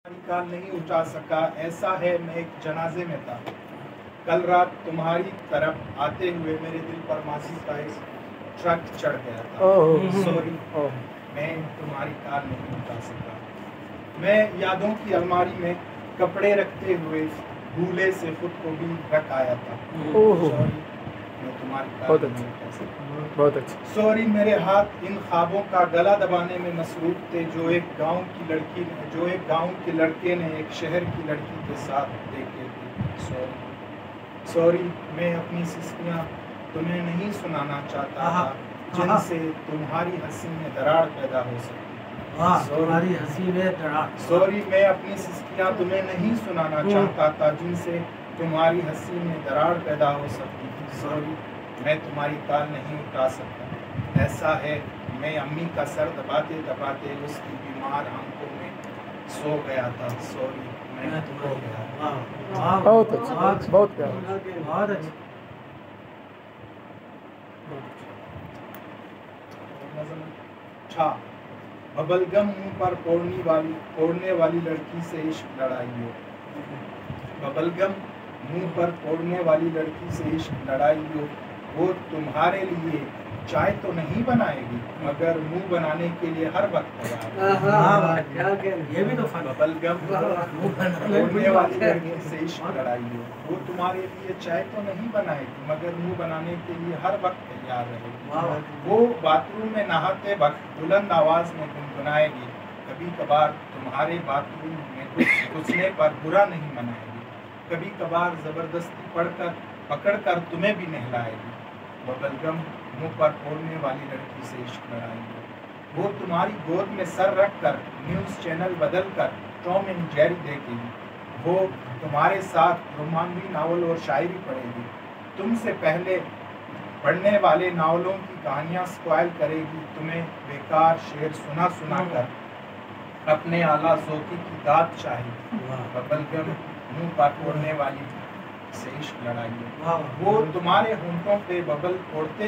काल नहीं उठा सका, ऐसा है मैं एक जनाजे में था। कल रात तुम्हारी तरफ आते हुए मेरे दिल पर मासी का एक ट्रक चढ़ गया था। सॉरी, मैं तुम्हारी काल नहीं उठा सका। मैं यादों की अलमारी में कपड़े रखते हुए भूले से खुद को भी रख आया था। सॉरी, मैं तुम्हारी काल नहीं उठा सका। बहुत अच्छा। सॉरी, मेरे हाथ इन ख्वाबों का गला दबाने में मसरूफ थे जो एक गांव के लड़के ने एक शहर की लड़की के साथ देखे थे। सॉरी, मैं अपनी सिस्कियाँ तुम्हें नहीं सुनाना चाहता था जिनसे तुम्हारी हंसी में दरार पैदा हो सकती। तुम्हारी हंसी में दरार। सॉरी, मैं अपनी सिस्कियाँ तुम्हें नहीं सुनाना चाहता था जिनसे तुम्हारी हंसी में दरार पैदा हो सकती थी। सॉरी, मैं तुम्हारी काल नहीं उठा सकता। ऐसा है मैं अम्मी का सर दबाते दबाते उसकी बीमार आंखों में सो गया था। सॉरी, मैं खो गया। बहुत अच्छा, बहुत प्यारा, बहुत अच्छा। छा बबलगम मुंह पर फोड़ने वाली लड़की से इश्क लड़ाई हो। बबलगम मुंह पर फोड़ने वाली लड़की से इश्क लड़ाई हो। वो तुम्हारे लिए चाय तो नहीं बनाएगी मगर मुंह बनाने के लिए हर वक्त तैयार है। ये भी तो बबलगम फोड़ने वाली लड़की से इश्क लड़ाई हो। वो तुम्हारे लिए चाय तो नहीं बनाएगी मगर मुंह बनाने के लिए हर वक्त तैयार रहेगी। वो बाथरूम में नहाते वक्त बुलंद आवाज में गुनगुनाएगी। कभी कभार तुम्हारे बाथरूम में घुसने पर बुरा नहीं मनाएगी। कभी कभार जबरदस्ती पकड़कर तुम्हें भी नहलाएगी। बबलगम मुंह पर फोड़ने वाली लड़की से इश्क लड़ाई हो। वो तुम्हारी गोद में सर रखकर न्यूज़ चैनल बदलकर टॉम एंड जेरी देखेगी। वो तुम्हारे साथ रोमांवी नावल और शायरी पढ़ेगी। तुमसे पहले पढ़ने वाले नावलों की कहानियां स्पॉइल करेगी। तुम्हें बेकार शेर सुना कर अपने आला ज़ौक़ी की दाद चाहेगी। बबलगम मुंह पर फोड़ने वाली से इश्क लड़ाई हो। वो तुम्हारे होंठों पे बबल फोड़ते